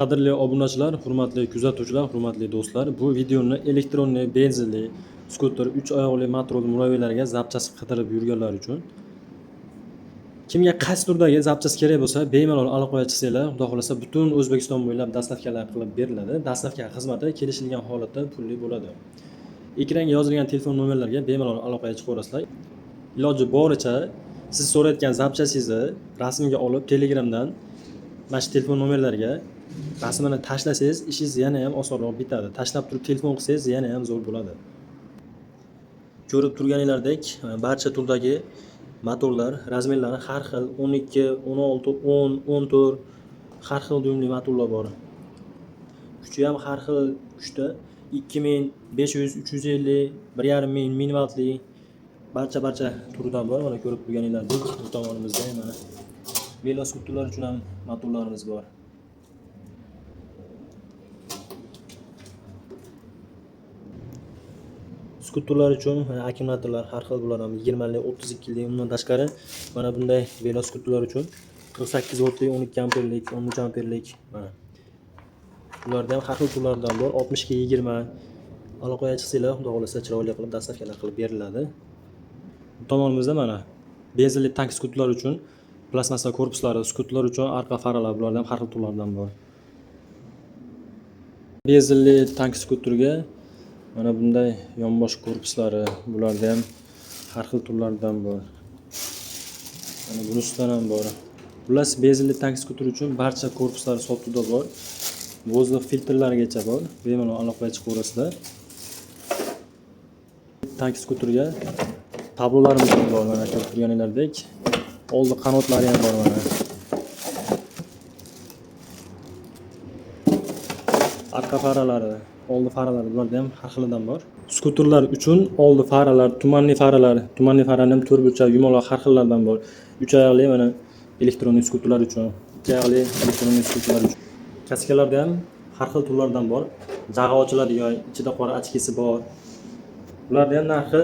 Qadrli obunachilar, hurmatli kuzatuvchilar, hurmatli do'stlar, bu videoni elektronli, benzinli, skuter, 3 oyoqli motorli muraviylariga zapchasi qidirib yurganlar uchun kimga qaysi turdagi zapchasi kerak bo'lsa, bemalol aloqaga chiqsanglar, xudo xolasa butun O'zbekiston bo'ylab dastavkalar qilib beriladi. Dastavka xizmati kelishilgan holatda pulli bo'ladi. Ekranga yozilgan telefon nomerlariga bemalol aloqaga chiqaverasizlar. Iloji boricha siz so'rayotgan zapchasingizni rasmga olib Telegramdan mana shu telefon nomerlariga rasmini tashlasangiz, ishingiz yana ham osonroq bitadi. Tashlab turib telefon qilsangiz yana ham zo'r bo'ladi. Ko'rib turganingizdek, barcha turdagi motorlar razmerlari har xil 12, 16, 10, 14 har xil dyumli motorlar bor. Kuchi ham har xil kuchda 2500, 350, 1.5 ming millivatli barcha turdan bor. Mana ko'rib turganingizdek, bu tomonimizda mana velosipedlar uchun ham motorlarimiz bor. Skuterlar uchun akkumulyatorlar har xil bular ham 20 lik, 32 lik, undan tashqari mana bunday velosipedlar uchun 48 voltli, 12 amperlik, 13 amperlik mana. Bularda ham har xil turlardan bor. 60 ga 20 aloqaga chiqsanglar, xudo xolasa chiroyli qilib dastavkalar qilib beriladi. Bu tomonimizda mana benzinli tank skuterlar uchun plastmassa korpuslari, skuterlar uchun arqa faralar, bularda ham har xil turlardan bor. Benzinli tank skuterga mana bunday yonbosh korpuslari, bularda ham har xil turlardan bor. Mana bunisidan ham bor. Bular benzinli tank skuter uchun barcha korpuslari sotuvda bor. Vozdux filtrlarigacha bor. Bemalol aloqaga chiqaverasizlar. Tank skuterga tablolarimiz bor, mana ko'rib turganingizdek. Oldi qanotlari ham bor mana. Arqa faralari, oldi faralari, bularda ham har xilidan bor. Skuterlar uchun oldi faralar, tumanli faralar ham 4 burchak yumaloq har xillardan bor. 3 oyoqli mana elektronli skuterlar uchun, 2 oyoqli elektronli skuterlar uchun. Kaskalarda ham har xil turlardan bor. Jag'i ochiladigan, ichida qora ochkisi bor. Bularda ham narxi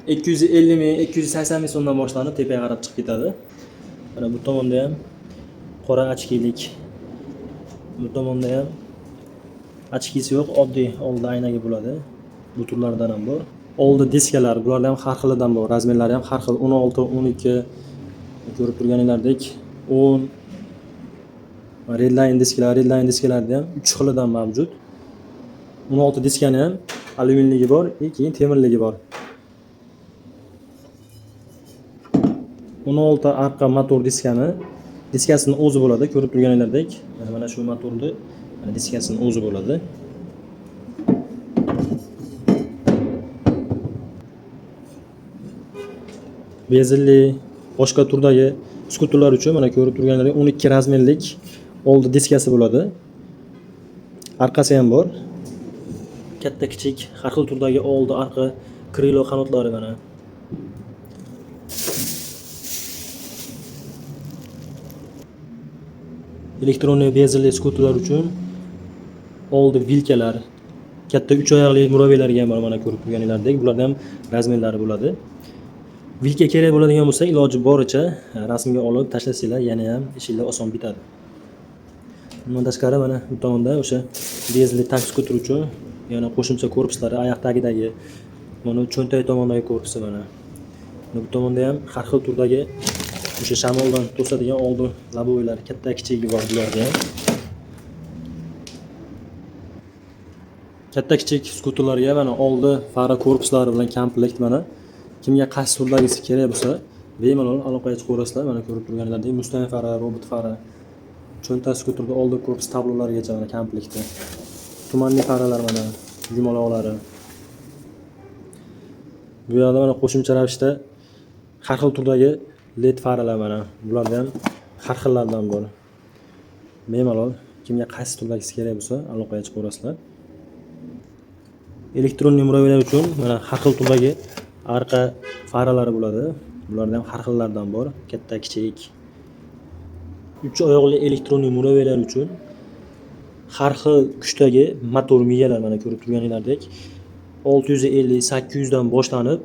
250 ming, 280 ming so'mdan boshlanib tepaga qarab chiqib ketadi. Mana bu tomonda ham qora ochkilik. Bu tomonda ham ochkisi yo'q, oddiy oldi aynaga bo'ladi. Bu turlardan ham bor. Oldi diskalar, bularda ham har xilidan bor. Razmerlari ham har xil 16, 12 ko'rib turganingizdek 10 Redline diskalarda ham 3 xilidan mavjud. 16 diskani ham alyuminligi bor, keyin temirligi bor. 16 arqa motor diskasini o'zi bo'ladi, ko'rib turganingizdek. Mana shu motorni diskasini o'zi bo'ladi. Benzinli boshqa turdagi skuterlar uchun mana ko'rib turganingizdek 12 razmerlik oldi diskasi bo'ladi. Arqasi ham bor. Katta kichik har xil turdagi oldi arqa krilo qanotlari mana. Elektronli benzinli skuterlar uchun oldi vilkalar, katta 3 oyoqli muraviylarga ham bor, mana ko'rib turganingizdek. Bularda ham razmerlari bo'ladi. Vilka kerak bo'ladigan bo'lsa, iloji boricha rasmga olib tashlasanglar, yana ham ishinglar oson bitadi. Bundan tashqari mana bu tomonda o'sha benzinli tank skuter uchun yana qo'shimcha korpuslari, oyoq tagidagi mana cho'ntak tomondagi korpusi mana. Bu tomonda ham har xil turdagi o'sha shamoldan to'sadigan oldi laboylar, katta kichigi bor bularda ham. Katta kichik skuterlarga mana oldi fara korpuslari bilan komplekt mana. Kimga qaysi turdagisi kerak bo'lsa, bemalol aloqaga chiqaverasizlar. Mana ko'rib turganingizdek, Mustang fara, robot fara, cho'ntak skuterda oldi korpus tablolarigacha mana komplekti. Tumanli faralar mana, yumaloqlari. Bu yerda mana qo'shimcha ravishda har xil turdagi LED faralar mana. Bularda ham har xillardan bor. Bemalol kimga qaysi turdagisi kerak bo'lsa, aloqaga chiqaverasizlar. Elektronli muraviylar uchun mana har xil turdagi arqa faralari bo'ladi. Bularda ham har xillardan bor, katta kichik. 3 oyoqli elektronli muraviylar uchun har xil kuchdagi motor miyalar mana ko'rib turganingizdek 650, 800 dan boshlanib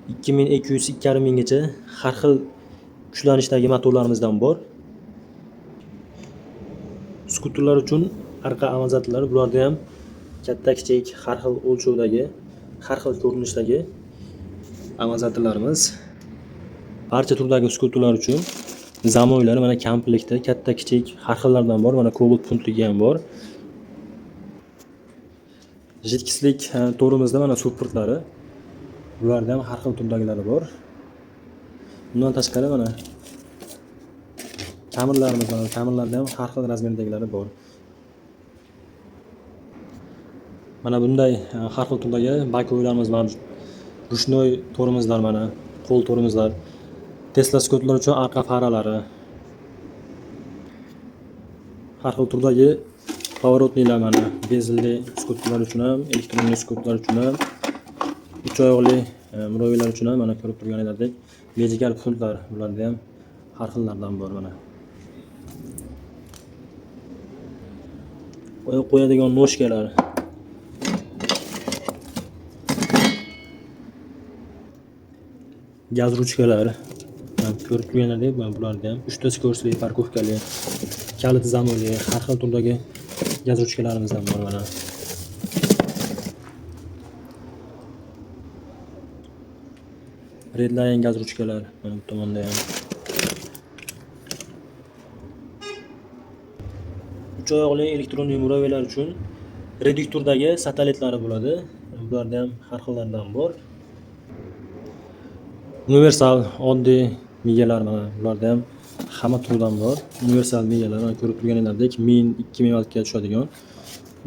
2200, 2.5 gacha har xil kuchlanishdagi motorlarimizdan bor. skuterlar uchun arqa amortizatorlari. Bularda ham katta kichik har xil o'lchovdagi, har xil ko'rinishdagi amortizatorlarimiz. Barcha turdagi skuterlar uchun zamoylar mana komplektda katta kichik har xillardan bor. Mana Cobalt puntligi ham bor. Jitkislik to'rimizda mana supportlari. Bularda ham har xil turdagilari bor. Bundan tashqari mana kamerlarimiz bor. Kamerlarda ham har xil razmerdagilari bor. Mana bunday har xil turdagi bakoylarimiz mavjud. Rushnoy to'rimizlar mana, qo'l to'rimizlar. Tesla skuterlar uchun arqa faralari. Har xil turdagi поворотниlar mana, bezelli skuterlar uchun ham, elektronli skuterlar uchun ham, uch oyoqli murovilar uchun ham mana ko'rib turganingizdek medikal punktlar, bularda ham har xillardan bor mana. Oyoq qo'yadigan noshkalar. Gaz ruchkalari. Ko'rib turganingizdek bularda ham 3 ta skorsli parkovkali, kalit zamoyli, har xil turdagi gaz ruchkalarimiz ham bor mana. Redline gaz ruchkalar mana bu tomonda ham. 3 oyoqli elektronli murovilar uchun reduktordagi satelitlari bo'ladi. Bularda ham har xillardan bor. Universal oddiy migalar mana bularda ham hamma turdan bor. Universal migalar mana ko'rib turganingizdek 1000-2000 vatga tushadigan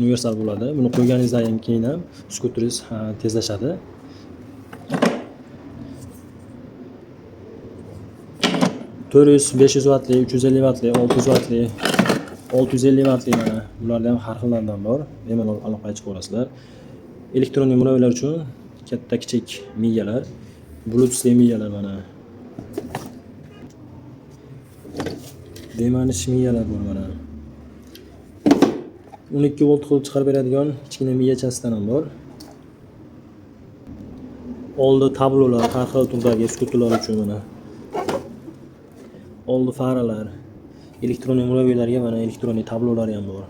universal bo'ladi. Buni qo'yganingizdan keyin ham skuteringiz tezlashadi. To'rt yuz, 500 vatli, 350 vatli, 600 vatli, 650 vatli mana bularda ham har xillardan bor. Bemalol aloqaga chiqib olasizlar. Elektronli murovilar uchun katta kichik migalar, bluetooth migalar mana. Demanish migalar bor mana. 12 volt qilib chiqarib beradigan kichkina migachasidan ham bor. Oldi tablolar har xil turdagi skuterlar uchun mana. Oldi faralar, elektronli muroviylarga mana elektronli tablolar ham bor.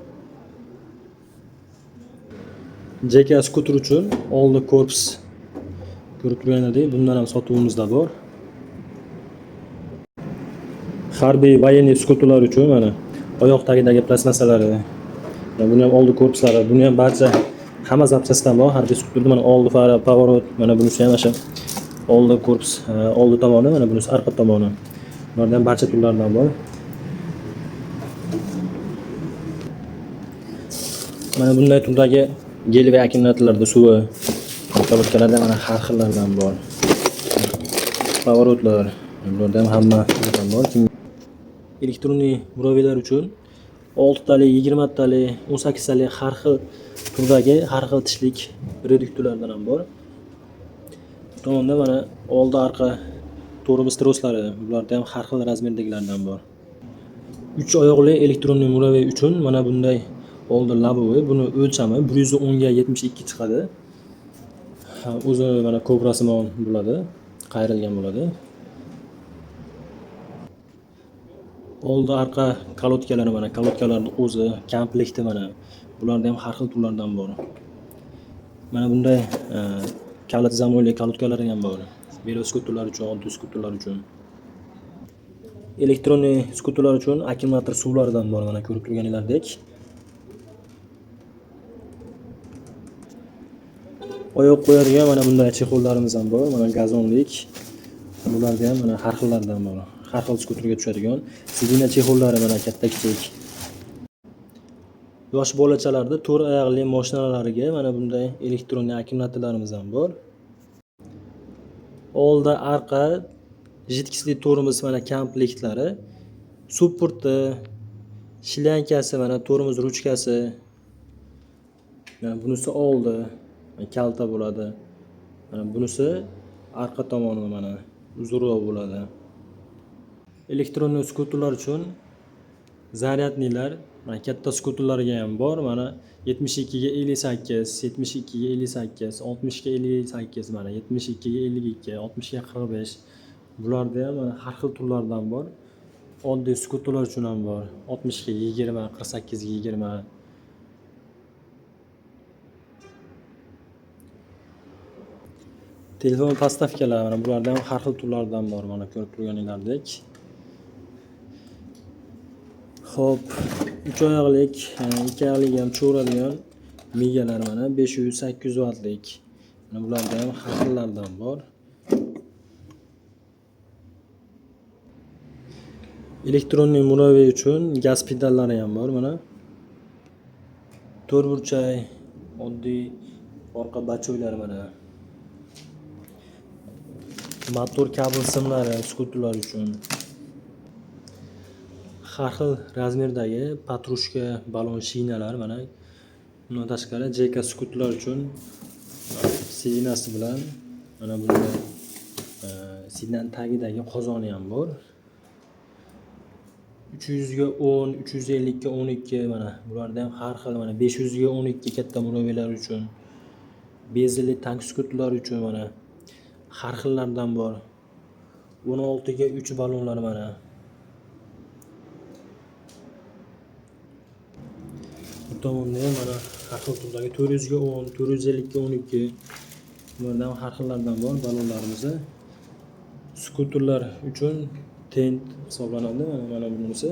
JK skuter uchun oldi korpus ko'rib turganingizdek bundan ham sotuvimizda bor. Harbiy военный skuterlar uchun mana oyoq tagidagi plastmasalari. Buni ham oldi korpuslari, buni ham barcha hamma zapchastdan bor. Harbiy skuterda mana oldi fara, поворот, mana bunisi ham o'sha oldi korpus, oldi tomoni, mana bunisi orqa tomoni. Ulardan barcha turlardan bor. Mana bunday turdagi gel va akkumulyatorlarda suvi kolobkalarda mana har xillardan bor. Поворотlar, bularda ham hamma turdan bor. Elektronli murovilar uchun 6 tali, 20 tali, 18 tali har xil turdagi har xil tishlik reduktorlardan ham bor. Bu tomonda mana oldi orqa to'rimiz troslari, bularda ham har xil razmerdagilardan bor. 3 oyoqli elektronli muroviy uchun mana bunday oldi labovi, buni o'lchami 110 ga 72 chiqadi. O'zi mana ko'brasimon bo'ladi, qayrilgan bo'ladi. Oldi orqa kolodkalari mana, kolodkalarning o'zi komplekti mana. Bularda ham har xil turlardan bor. Mana bunday kalit zamoyli kolodkalari ham bor. Veloskuterlar uchun, oddiy skuterlar uchun. Elektronli skuterlar uchun akkumulyator suvlaridan bor mana ko'rib turganingizdek. Oyoq qo'yadigan mana bunday chexollarimiz ham bor. Mana gazonlik. Bularda ham mana har xillardan bor. Har xil skuterga tushadigan sidina chexollari mana katta kichik. Yosh bolachalarda 4 oyoqli mashinalariga mana bunday elektronli akkumulyatorlarimiz ham bor. Oldi orqa jitkisli to'rimiz mana komplektlari, supporti, shlyankasi mana to'rimiz ruchkasi. Mana bunisi oldi, kalta bo'ladi. Mana bunisi orqa tomoni mana uzunroq bo'ladi. Elektronli skuterlar uchun zaryadnilar mana katta skuterlarga ham bor. Mana 72 ga 58, 72 ga 58, 60 ga 58 mana 72 ga 52, 60 ga 45. Bularda ham mana har xil turlardan bor. oddiy skuterlar uchun ham bor. 60 ga 20, 48 ga 20. Telefon postavkalar mana bularda ham har xil turlardan bor, mana ko'rib turganinglardek. Xo'p, 3 oyoqlik, 2 oyoqlik ham cho'radigan migalar mana 500-800 wattlik. Mana bularda ham har xillardan bor. Elektronli muraviy uchun gaz pedallari ham bor mana. To'rtburchak, oddiy orqa bachoylar mana. Motor kabel simlari skuterlar uchun. Har xil razmerdagi patrushka balon shinalar mana. Bundan tashqari JK skuterlar uchun sidinasi bilan mana bunda sidan tagidagi qozoni ham bor. 300 ga 10, 350 ga 12 mana bularda ham har xil mana 500 ga 12 katta muroviylar uchun, benzinli tank skuterlar uchun mana har xillardan bor. 16 ga 3 balonlar mana. Bu tomonda ham mana har xil turdagi 400 ga 10, 450 ga 12 bulardan har xillardan bor balonlarimiz. Skuterlar uchun tent hisoblanadi mana bunisi.